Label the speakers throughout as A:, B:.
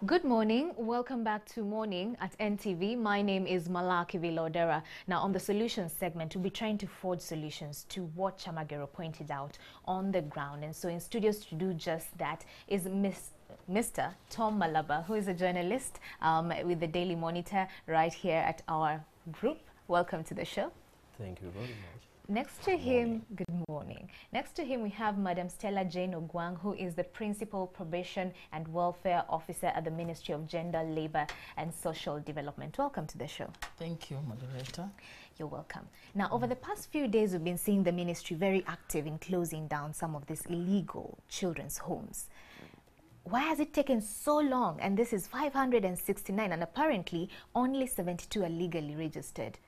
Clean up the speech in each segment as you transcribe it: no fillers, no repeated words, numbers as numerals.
A: Good morning. Welcome back to Morning at NTV. My name is Malaki Vilodera. Now, on the solutions segment, we'll be trying to forge solutions to what Chamagero pointed out on the ground. And so in studios to do just that is Mr. Tom Malaba, who is a journalist with the Daily Monitor right here at our group. Welcome to the show.
B: Thank you very much.
A: Next to him, good morning. Next to him, we have Madam Stella Jane Ogwang, who is the Principal Probation and Welfare Officer at the Ministry of Gender, Labour and Social Development. Welcome to the show.
C: Thank you, moderator.
A: You're welcome. Now, over the past few days, we've been seeing the ministry very active in closing down some of these illegal children's homes. Why has it taken so long? And this is 569, and apparently only 72 are legally registered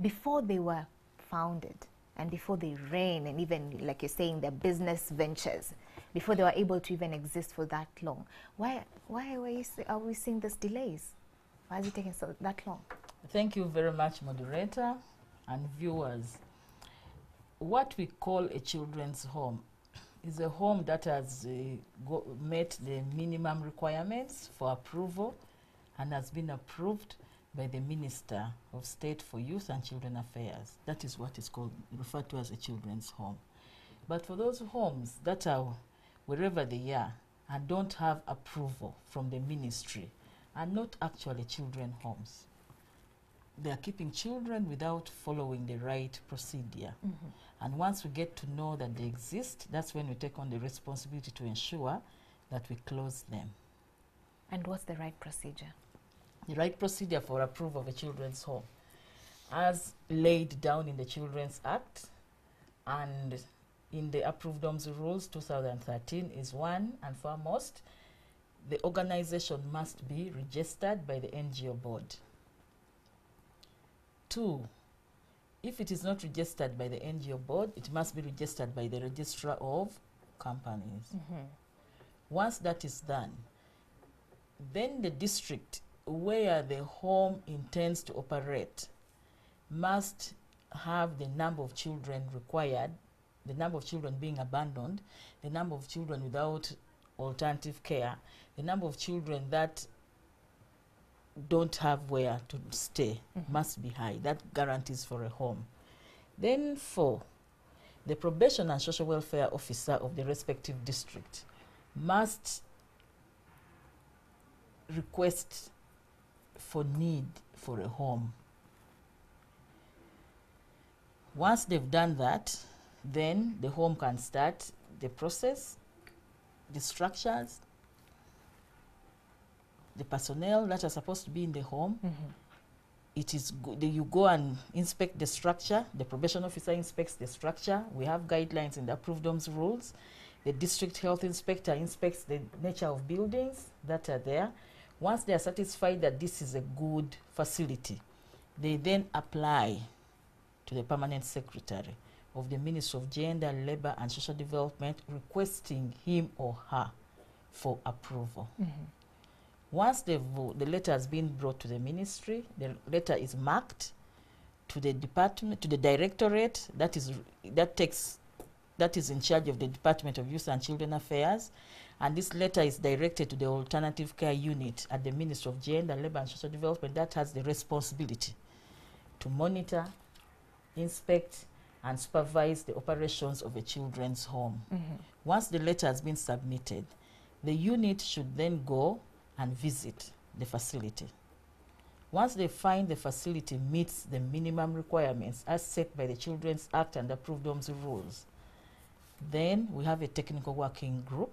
A: before they were founded. And before they reign, and even, like you're saying, their business ventures, before they were able to even exist for that long. Why are we seeing these delays? Why is it taking that long?
C: Thank you very much, moderator and viewers. What we call a children's home is a home that has met the minimum requirements for approval and has been approved by the Minister of State for Youth and Children Affairs. That is what is called, referred to as a children's home. But for those homes that are wherever they are and don't have approval from the ministry, are not actually children homes. They are keeping children without following the right procedure. And once we get to know that they exist, that's when we take on the responsibility to ensure that we close them.
A: And what's the right procedure?
C: The right procedure for approval of a children's home, as laid down in the Children's Act and in the Approved Homes Rules 2013, is one and foremost, the organization must be registered by the NGO board. 2, if it is not registered by the NGO board, it must be registered by the Registrar of Companies. Once that is done, then the district where the home intends to operate must have the number of children required, the number of children being abandoned, the number of children without alternative care, the number of children that don't have where to stay must be high. That guarantees for a home. Then 4, the probation and social welfare officer of the respective district must request for need for a home. Once they've done that, then the home can start the process, the structures, the personnel that are supposed to be in the home. It is good. You go and inspect the structure. The probation officer inspects the structure. We have guidelines in the Approved Homes Rules. The district health inspector inspects the nature of buildings that are there. Once they are satisfied that this is a good facility, they then apply to the permanent secretary of the Ministry of Gender, Labour and Social Development, requesting him or her for approval. Once the letter has been brought to the ministry, the letter is marked to the department, to the directorate that is in charge of the Department of Youth and Children Affairs, and this letter is directed to the Alternative Care Unit at the Ministry of Gender, Labour and Social Development that has the responsibility to monitor, inspect and supervise the operations of a children's home. Once the letter has been submitted, the unit should then go and visit the facility. Once they find the facility meets the minimum requirements as set by the Children's Act and Approved Homes Rules, then we have a technical working group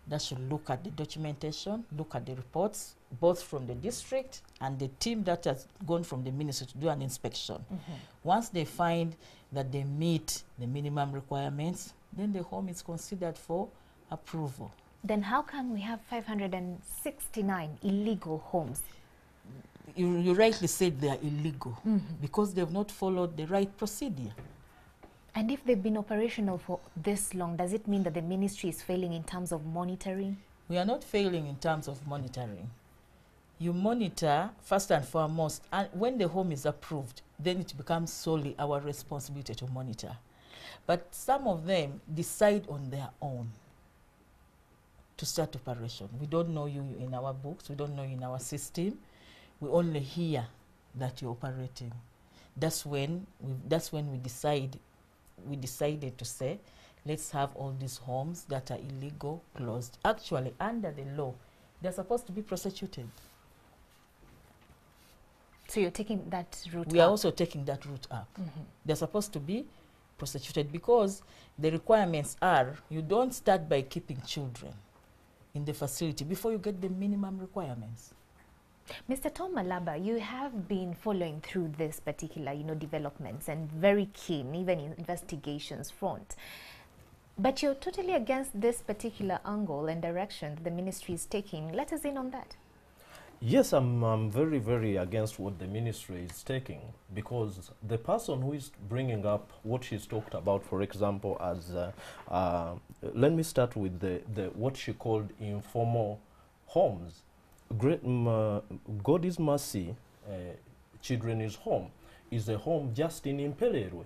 C: that should look at the documentation, look at the reports, both from the district and the team that has gone from the ministry to do an inspection. Once they find that they meet the minimum requirements, then the home is considered for approval.
A: Then how come we have 569 illegal homes?
C: You rightly said they are illegal because they have not followed the right procedure.
A: And if they've been operational for this long, does it mean that the ministry is failing in terms of monitoring?
C: We are not failing in terms of monitoring. You monitor first and foremost, and when the home is approved, then it becomes solely our responsibility to monitor. But some of them decide on their own to start operation. We don't know you in our books, we don't know you in our system. We only hear that you're operating. That's when we decided to say, let's have all these homes that are illegal closed. Actually, under the law, they're supposed to be prosecuted.
A: So you're taking that route up?
C: We are also taking that route up. They're supposed to be prosecuted because the requirements are, you don't start by keeping children in the facility before you get the minimum requirements.
A: Mr. Tom Malaba, you have been following through this particular, developments and very keen, even in investigations front. But you're totally against this particular angle and direction the ministry is taking. Let us in on that.
B: Yes, I'm very, very against what the ministry is taking, because the person who is bringing up what she's talked about, for example, as let me start with the what she called informal homes. God is Mercy Children's Home is a home just in Impelerwe.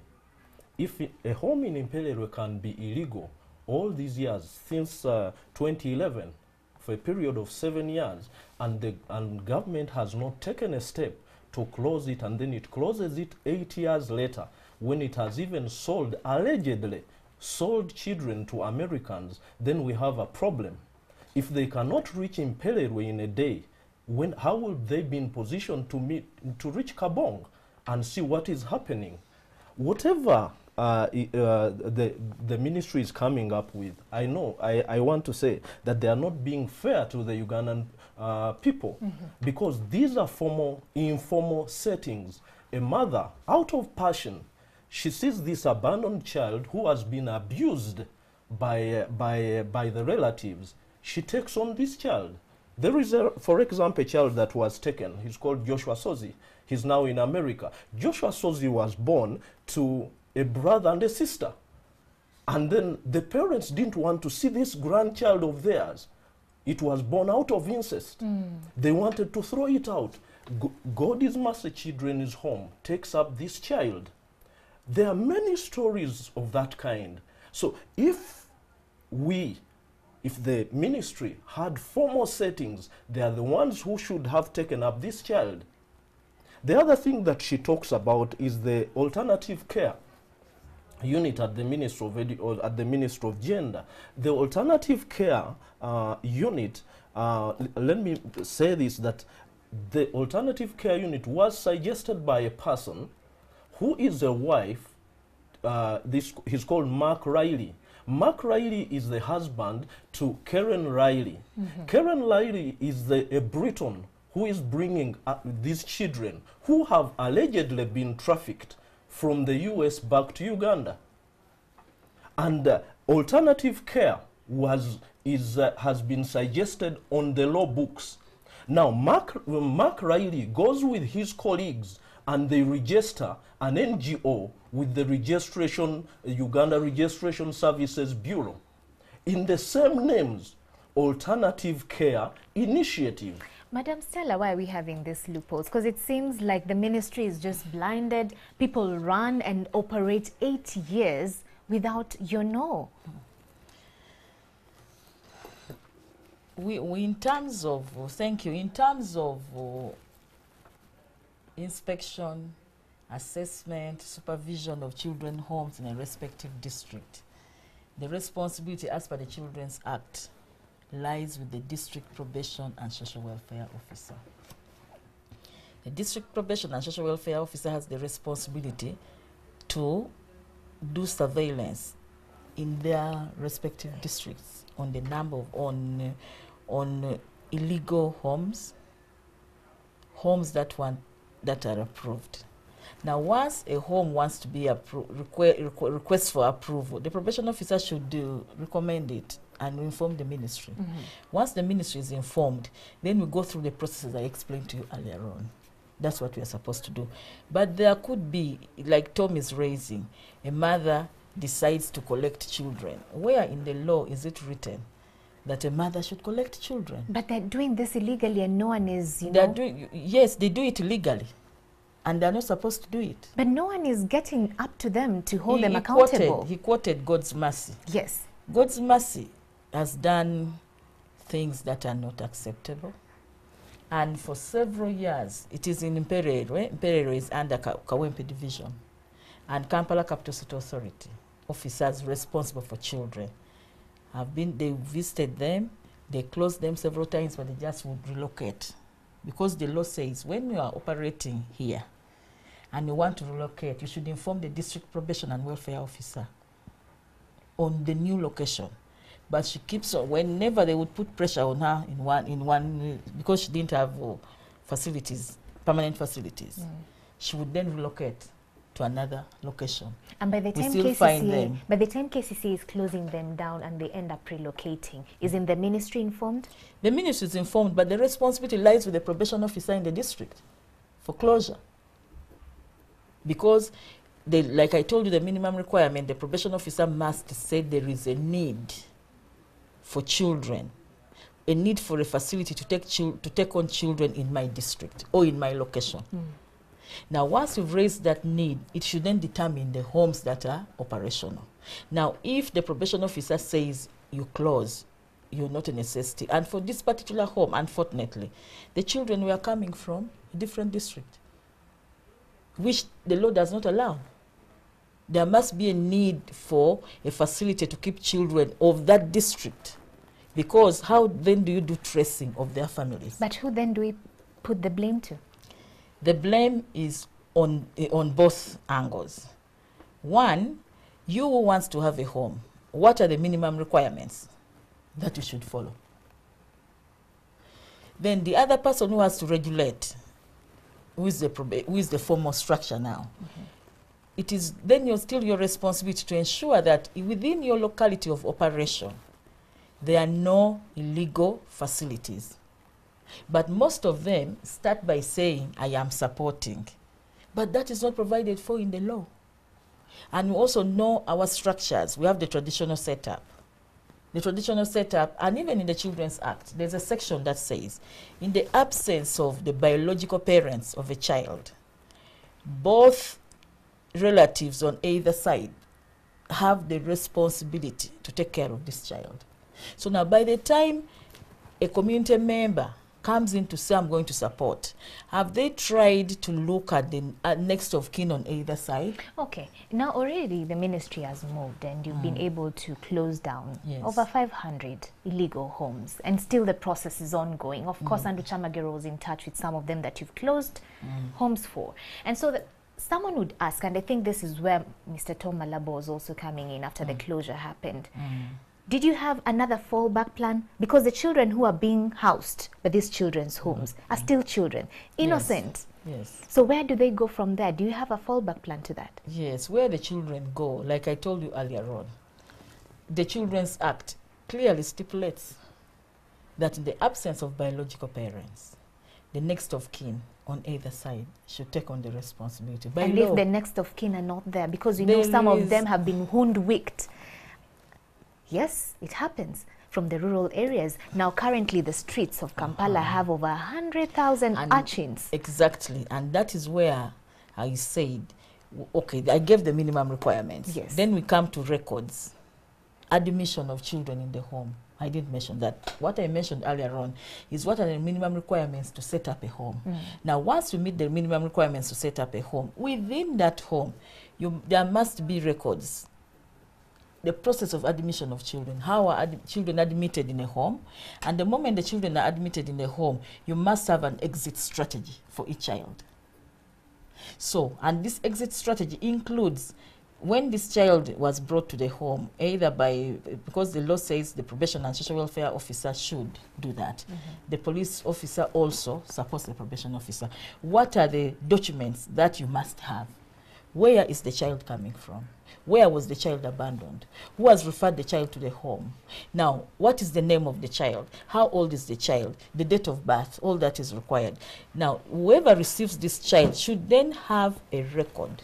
B: If a home in Impelerwe can be illegal all these years since 2011 for a period of 7 years, and government has not taken a step to close it, and then it closes it 8 years later when it has even allegedly sold children to Americans, then we have a problem. If they cannot reach Impelerwe in a day, how will they be in position to reach Kabong and see what is happening? Whatever the ministry is coming up with, I know, I want to say that they are not being fair to the Ugandan people, because these are informal settings. A mother, out of passion, she sees this abandoned child who has been abused by the relatives. She takes on this child. There is, for example, a child that was taken. He's called Joshua Sozi. He's now in America. Joshua Sozi was born to a brother and a sister. And then the parents didn't want to see this grandchild of theirs. It was born out of incest. They wanted to throw it out. God is Mercy Children's Home takes up this child. There are many stories of that kind. So if the ministry had formal settings, they are the ones who should have taken up this child. The other thing that she talks about is the alternative care unit at the Ministry of Gender. The alternative care unit, let me say this, that the alternative care unit was suggested by a person who is a wife. He's called Mark Riley. Mark Riley is the husband to Karen Riley. Karen Riley is a Briton who is bringing these children who have allegedly been trafficked from the US back to Uganda. And alternative care has been suggested on the law books. Now, Mark Riley goes with his colleagues and they register an NGO with the Uganda Registration Services Bureau. In the same names, Alternative Care Initiative.
A: Madam Stella, why are we having this loopholes? Because it seems like the ministry is just blinded. People run and operate 8 years without your know.
C: We in terms of, thank you, in terms of inspection, assessment, supervision of children's homes in a respective district, the responsibility as per the Children's Act lies with the district probation and social welfare officer. The district probation and social welfare officer has the responsibility to do surveillance in their respective districts on the number of on illegal homes that are approved. Now, once a home wants to be request for approval, the probation officer should recommend it and inform the ministry. Once the ministry is informed, then we go through the processes I explained to you earlier on. That's what we are supposed to do. But there could be, like Tom is raising, a mother decides to collect children. Where in the law is it written that a mother should collect children?
A: But they're doing this illegally and no one is,
C: Yes, they do it illegally. And they're not supposed to do it.
A: But no one is getting up to them to hold them accountable.
C: He quoted God's Mercy.
A: Yes.
C: God's Mercy has done things that are not acceptable. And for several years, it is in Imperero. Imperero is under Kawempe Division. And Kampala Capital City Authority, officers responsible for children, they visited them, they closed them several times, but they just would relocate. Because the law says when you are operating here and you want to relocate, you should inform the district probation and welfare officer on the new location. But she keeps on, whenever they would put pressure on her because she didn't have facilities, permanent facilities, she would then relocate to another location.
A: And by the time KCCA is closing them down and they end up relocating, isn't the ministry informed?
C: The ministry is informed, but the responsibility lies with the probation officer in the district for closure. Because, like I told you, the minimum requirement, the probation officer must say there is a need for children, a need for a facility to take on children in my district or in my location. Now, once you've raised that need, it should then determine the homes that are operational. Now, if the probation officer says you close, you're not a necessity. And for this particular home, unfortunately, the children were coming from a different district, which the law does not allow. There must be a need for a facility to keep children of that district, because how then do you do tracing of their families?
A: But who then do we put the blame to?
C: The blame is on both angles. One, you who wants to have a home, what are the minimum requirements that you should follow? Then the other person who has to regulate, who is the formal structure now, it is then your responsibility to ensure that within your locality of operation, there are no illegal facilities. But most of them start by saying, I am supporting. But that is not provided for in the law. And we also know our structures. We have the traditional setup. The traditional setup, and even in the Children's Act, there's a section that says, in the absence of the biological parents of a child, both relatives on either side have the responsibility to take care of this child. So now by the time a community member comes in to say, I'm going to support, have they tried to look at the next of kin on either side?
A: Okay, now already the ministry has moved and you've been able to close down over 500 illegal homes, and still the process is ongoing. Of course, Andrew Chamagero was in touch with some of them that you've closed homes for. And so someone would ask, and I think this is where Mr. Tom Malabo was also coming in after the closure happened. Did you have another fallback plan? Because the children who are being housed by these children's homes are still children, innocent.
C: Yes.
A: So where do they go from there? Do you have a fallback plan to that?
C: Yes, where the children go, like I told you earlier on, the Children's Act clearly stipulates that in the absence of biological parents, the next of kin on either side should take on the responsibility. By
A: and
C: law,
A: if the next of kin are not there, because we know some of them have been hoodwinked. Yes, it happens from the rural areas. Now, currently, the streets of Kampala have over 100,000 urchins.
C: Exactly, and that is where I said, okay, I gave the minimum requirements.
A: Yes.
C: Then we come to records, admission of children in the home. I didn't mention that. What I mentioned earlier on is what are the minimum requirements to set up a home. Now, once you meet the minimum requirements to set up a home, within that home, there must be records. The process of admission of children, how are children admitted in a home, and the moment the children are admitted in a home, you must have an exit strategy for each child. So, and this exit strategy includes when this child was brought to the home, either because the law says the probation and social welfare officer should do that. The police officer also supports the probation officer. What are the documents that you must have? Where is the child coming from? Where was the child abandoned? Who has referred the child to the home? Now, what is the name of the child? How old is the child? The date of birth, all that is required. Now, whoever receives this child should then have a record.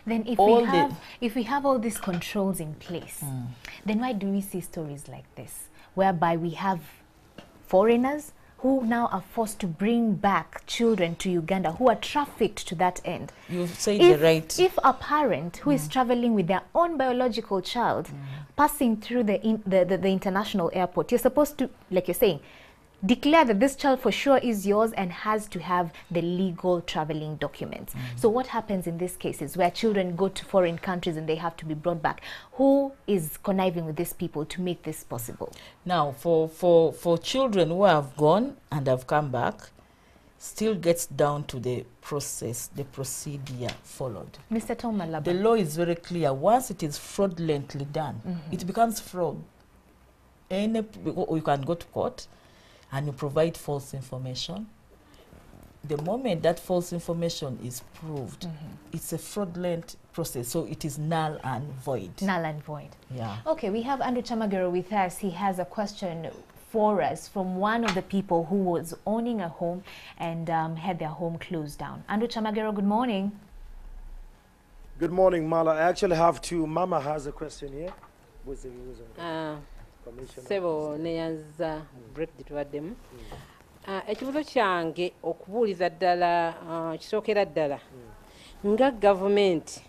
A: Then if we have all these controls in place, then why do we see stories like this, whereby we have foreigners who now are forced to bring back children to Uganda, who are trafficked to that end?
C: You say the right.
A: If a parent who is traveling with their own biological child passing through the international airport, you're supposed to, like you're saying, declare that this child for sure is yours and has to have the legal traveling documents. So what happens in these cases where children go to foreign countries and they have to be brought back? Who is conniving with these people to make this possible?
C: Now, for children who have gone and have come back, still gets down to the process, the procedure followed.
A: Mr. Tom Malaba.
C: The law is very clear. Once it is fraudulently done, it becomes fraud. You can go to court and you provide false information. The moment that false information is proved, it's a fraudulent process, so it is null and void.
A: Null and void.
C: Yeah.
A: Okay, we have Andrew Chamagero with us. He has a question for us from one of the people who was owning a home and had their home closed down. Andrew Chamagero, good morning.
D: Good morning, Mala. I actually have two. Mama has a question here.
E: Sebo neyanza break dituwaddemu. Ekibuzo kyange okubuuliza ddala kisookera ddala nga gavumenti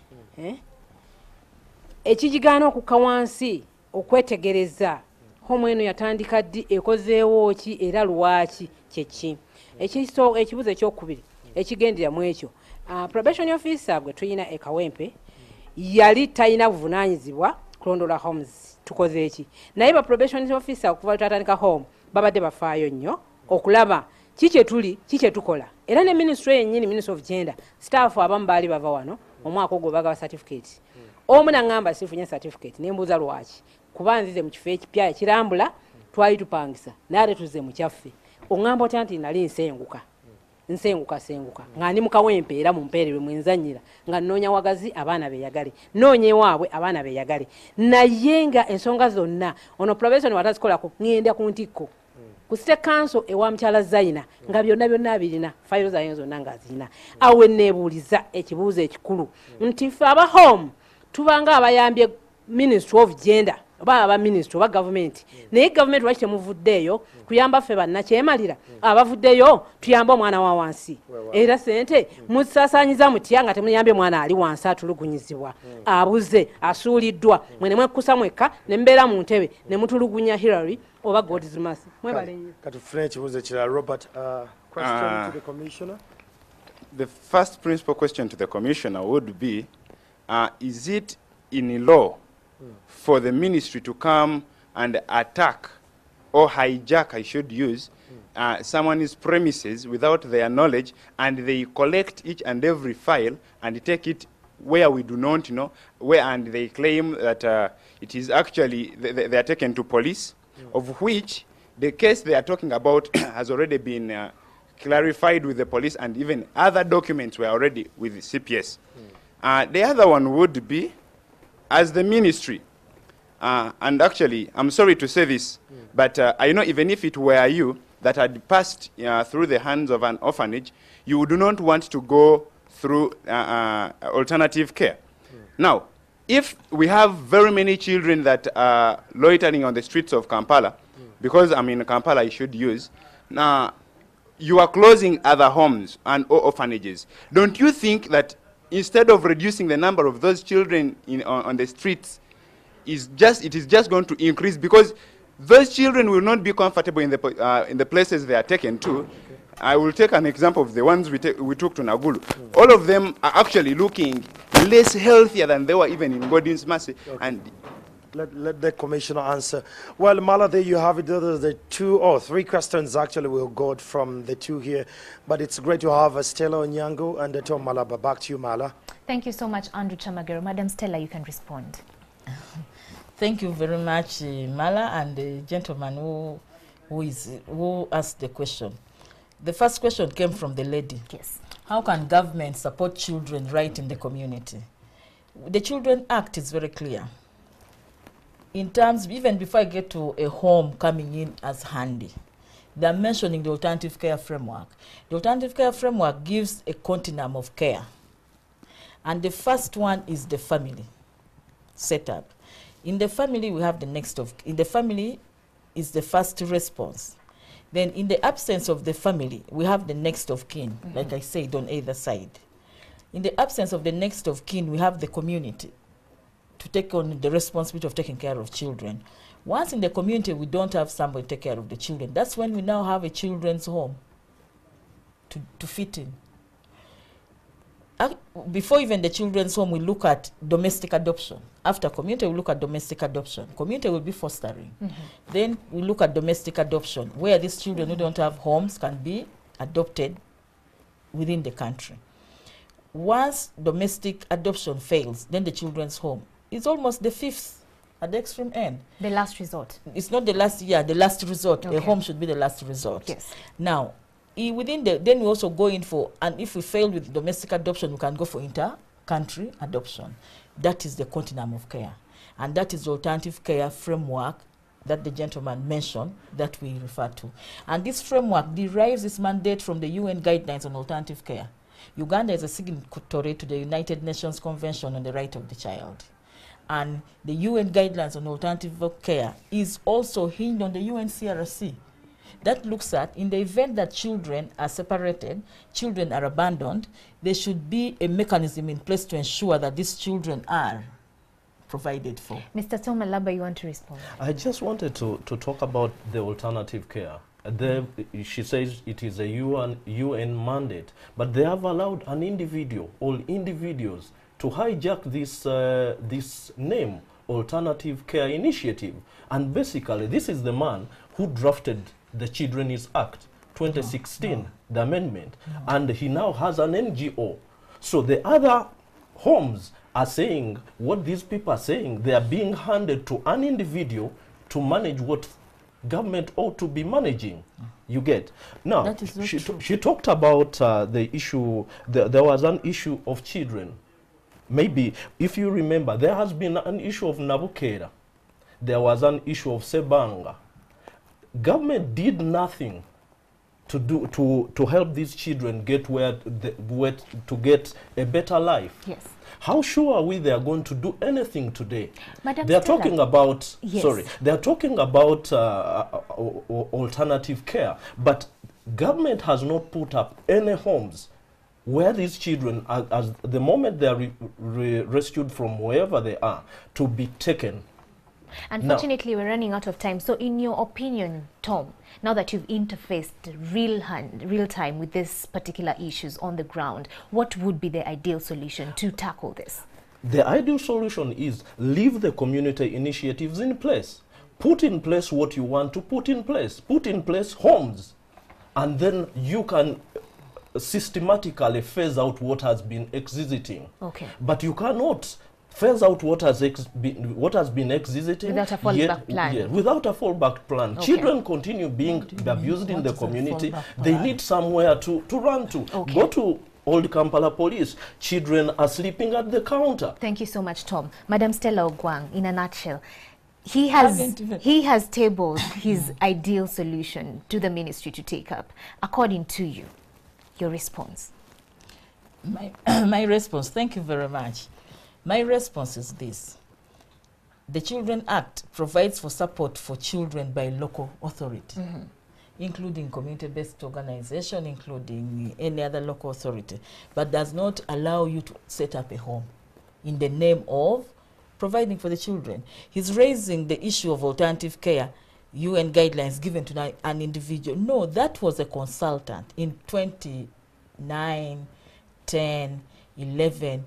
E: ekigigaana okukka wansi okwetegereza homu eno yatandika ddi, ekozeewo ki era lwaki kyeki. Ekibuzo ekyokubiri ekigendera mu ekyo, probation officer gwe tuyina e Kawempe yali talina buvunaanyizibwa kulondola homes. Tukoze eki naye ba probation officer okuva tutandika home babadde bafaayo nnyo okulaba kikye tuli kikye tukola, era ne ministry yennyini, Ministry of Gender, staff abamu baali bava wano omwaka ogwo bagaba certificate. Omu nangamba sifunye certificate nembuuza lwaki, kuba nzize mu kifo ekipya ekirambula twali tupangisa naye ate tuzze mu kyaffe. Oŋŋamba otya nti nali nsenguka nga ndi mu Kawempe era mumpeererwe mwenzannyira nga nnoonya wagazi abaana beeyagale, nnoonya ewaabwe abaana beeyagale, naye nga ensonga zonna ono probation watazikolako ŋŋenda ku ntikko ku City Council ewa mukyala Zaina nga byonna abirina, fayiro zayo zonna ng'azirina. Awe neebuuliza ekibuuzo ekikulu nti ffe aba home tubanga abayambye Ministry of Gender oba aba ministry oba government, naye government lwaki temuvuddeeyo kuyamba ffe bannakyemalira abavuddeyo tuyambe omwana wa wansi, era sente musaasaanyiza mutya nga temuyambye mwana ali wansi atulugunyizibwa, abuze, asuuliddwa, mwe ne mwekkusa mwekka ne mbeera mu ntebe ne mutulugunya Hillary oba God's mercy. Mwebale nnyo.
D: Katufune ekibuuzo ekirala. Robert, question to the commissioner.
F: The first principal question to the commissioner would be, is it in law for the ministry to come and attack or hijack, I should use, someone's premises without their knowledge, and they collect each and every file and take it where we do not know, and they claim that it is actually, they are taken to police, of which the case they are talking about has already been clarified with the police, and even other documents were already with the CPS. The other one would be, as the ministry, and actually, I'm sorry to say this, but I know even if it were you that had passed through the hands of an orphanage, you would not want to go through alternative care. Now, if we have very many children that are loitering on the streets of Kampala, because I'm in Kampala, I should use, now you are closing other homes and orphanages. Don't you think that instead of reducing the number of those children on the streets, it is just going to increase, because those children will not be comfortable in the places they are taken to. I will take an example of the ones we took to Nagulu. All of them are actually looking less healthier than they were even in Godin's Mercy. And
D: let the commissioner answer. Well, Mala, there you have it. The 2 or 3 questions actually will go from the 2 here. But it's great to have Stella Onyango and Tom Malaba. Back to you, Mala.
A: Thank you so much, Andrew Chamagero. Madam Stella, you can respond.
C: Thank you very much, Mala, and the gentleman who asked the question. The first question came from the lady.
A: Yes.
C: How can government support children right in the community? The Children Act is very clear. In terms, even before I get to a home coming in as handy, they're mentioning the alternative care framework. The alternative care framework gives a continuum of care. And the first one is the family setup. In the family, we have the next of, in the family is the first response. Then in the absence of the family, we have the next of kin, like I said, on either side. In the absence of the next of kin, we have the community to take on the responsibility of taking care of children. Once in the community we don't have somebody to take care of the children, that's when we now have a children's home to fit in. Before even the children's home, we look at domestic adoption. After community, we look at domestic adoption. Community will be fostering. Then we look at domestic adoption, where these children who don't have homes can be adopted within the country. Once domestic adoption fails, then the children's home is almost the fifth at the extreme end.
A: The last resort.
C: It's not the last, the last resort.
A: Okay.
C: A home should be the last resort.
A: Yes.
C: Now, within then we also go in for, and if we fail with domestic adoption, we can go for inter-country adoption. That is the continuum of care. And that is the alternative care framework that the gentleman mentioned that we refer to. And this framework derives its mandate from the UN guidelines on alternative care. Uganda is a signatory to the United Nations Convention on the Right of the Child. And the UN guidelines on alternative care is also hinged on the UNCRC. That looks at, in the event that children are separated, children are abandoned, there should be a mechanism in place to ensure that these children are provided for.
A: Mr. Tom Malaba, you want to respond?
B: I just wanted to talk about the alternative care. She says it is a UN mandate, but they have allowed an individual, all individuals, to hijack this name, Alternative Care Initiative. And basically, this is the man who drafted the Children's Act 2016, the amendment, and he now has an NGO. So the other homes are saying what these people are saying. They are being handed to an individual to manage what government ought to be managing. You get? Now,
C: That is not true.
B: she talked about the issue, there was an issue of children. Maybe, if you remember, there has been an issue of Nabukera. There was an issue of Sebanga. Government did nothing to help these children get to get a better life.
A: Yes.
B: How sure are we they are going to do anything today?
A: Madam
B: They are
A: Stella.
B: talking about,
A: Yes.
B: sorry, they are talking about alternative care, but government has not put up any homes where these children, as the moment they are rescued from wherever they are, to be taken.
A: Unfortunately, we're running out of time. So in your opinion, Tom, now that you've interfaced real time with these particular issues on the ground, what would be the ideal solution to tackle this?
B: The ideal solution is leave the community initiatives in place. Put in place what you want to put in place. Put in place homes. And then you can systematically phase out what has been existing.
A: Okay.
B: But you cannot phase out what has been existing
A: Without a fallback plan.
B: without a fallback plan.
A: Okay.
B: Children continue being abused in
C: What
B: the
C: is a
B: community.
C: fallback
B: They
C: plan?
B: need somewhere to run to.
A: Okay.
B: Go to Old Kampala Police. Children are sleeping at the counter.
A: Thank you so much, Tom. Madam Stella Ogwang, in a nutshell, he
C: Haven't even-
A: has tabled his ideal solution to the ministry to take up. According to you, your response?
C: My response, thank you very much. My response is this. The Children Act provides for support for children by local authority, including community-based organization, including any other local authority, but does not allow you to set up a home in the name of providing for the children. He's raising the issue of alternative care, UN guidelines given to an individual. No, that was a consultant in 2009, 10, 11,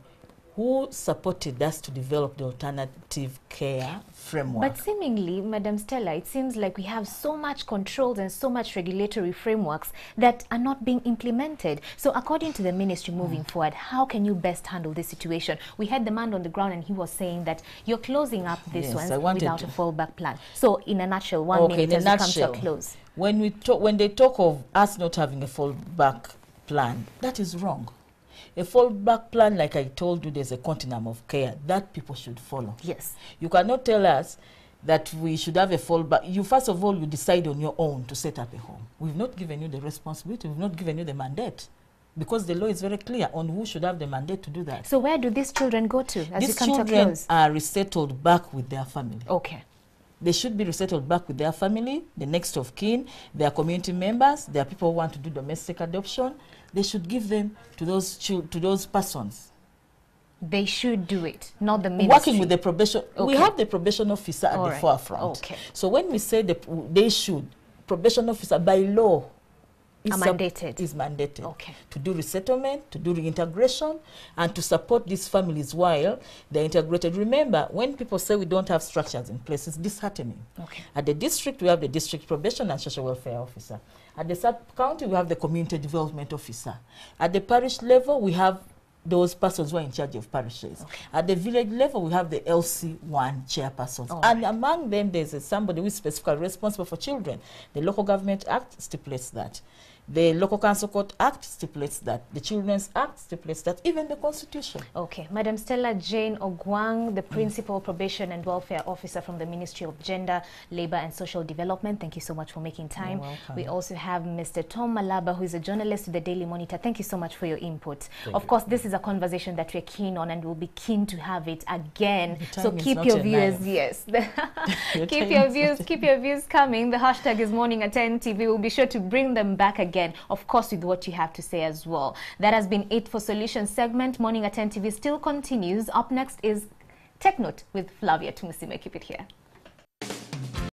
C: who supported us to develop the alternative care framework.
A: But seemingly, Madam Stella, it seems like we have so much controls and so much regulatory frameworks that are not being implemented. So according to the ministry moving forward, how can you best handle this situation? We had the man on the ground and he was saying that you're closing up this
C: Yes,
A: one
C: I wanted
A: without
C: to-
A: a fallback plan. So in a nutshell, 1 minute
C: in a
A: as we come to a
C: nutshell,
A: close.
C: when they talk of us not having a fallback plan, that is wrong. A fallback plan, like I told you, there's a continuum of care that people should follow.
A: Yes.
C: You cannot tell us that we should have a fallback. You, first of all, you decide on your own to set up a home. We've not given you the responsibility. We've not given you the mandate. Because the law is very clear on who should have the mandate to do that.
A: So where do these children go to as
C: These
A: you come to a
C: children
A: close?
C: are resettled back with their family.
A: Okay.
C: They should be resettled back with their family, the next of kin, their community members, their people who want to do domestic adoption. They should give them to those persons
A: They should do it, not the ministry.
C: Working with the probation, we
A: Okay.
C: have the probation officer at
A: All
C: the
A: right.
C: forefront.
A: Okay.
C: So when we say they should, probation officer by law is mandated
A: Okay.
C: to do resettlement, to do reintegration, and to support these families while they're integrated. Remember, when people say we don't have structures in place, it's disheartening.
A: Okay.
C: At the district, we have the district probation and social welfare officer. At the sub-county, we have the community development officer. At the parish level, we have those persons who are in charge of parishes.
A: Okay.
C: At the village level, we have the LC1 chairpersons.
A: All
C: And
A: right.
C: among them, there's somebody who is specifically responsible for children. The Local Government Act stipulates that. The Local Council Court Act stipulates that. The Children's Act stipulates that. Even the Constitution.
A: Okay, Madam Stella Jane Ogwang, the Principal Probation and Welfare Officer from the Ministry of Gender, Labour and Social Development. Thank you so much for making time.
C: You're welcome.
A: We also have Mr. Tom Malaba, who is a journalist with the Daily Monitor. Thank you so much for your input. Of course, this is a conversation that we're keen on and we'll be keen to have it again.
C: The
A: So
C: time is
A: keep
C: not
A: your
C: a
A: viewers,
C: knife.
A: yes.
C: Your
A: keep
C: time
A: your
C: is
A: views, keep your views coming. The hashtag is Morning at 10 TV. We'll be sure to bring them back again. Of course, with what you have to say as well. That has been it for Solutions segment. Morning at 10 TV still continues. Up next is Tech Note with Flavia Tumusime. Keep it here.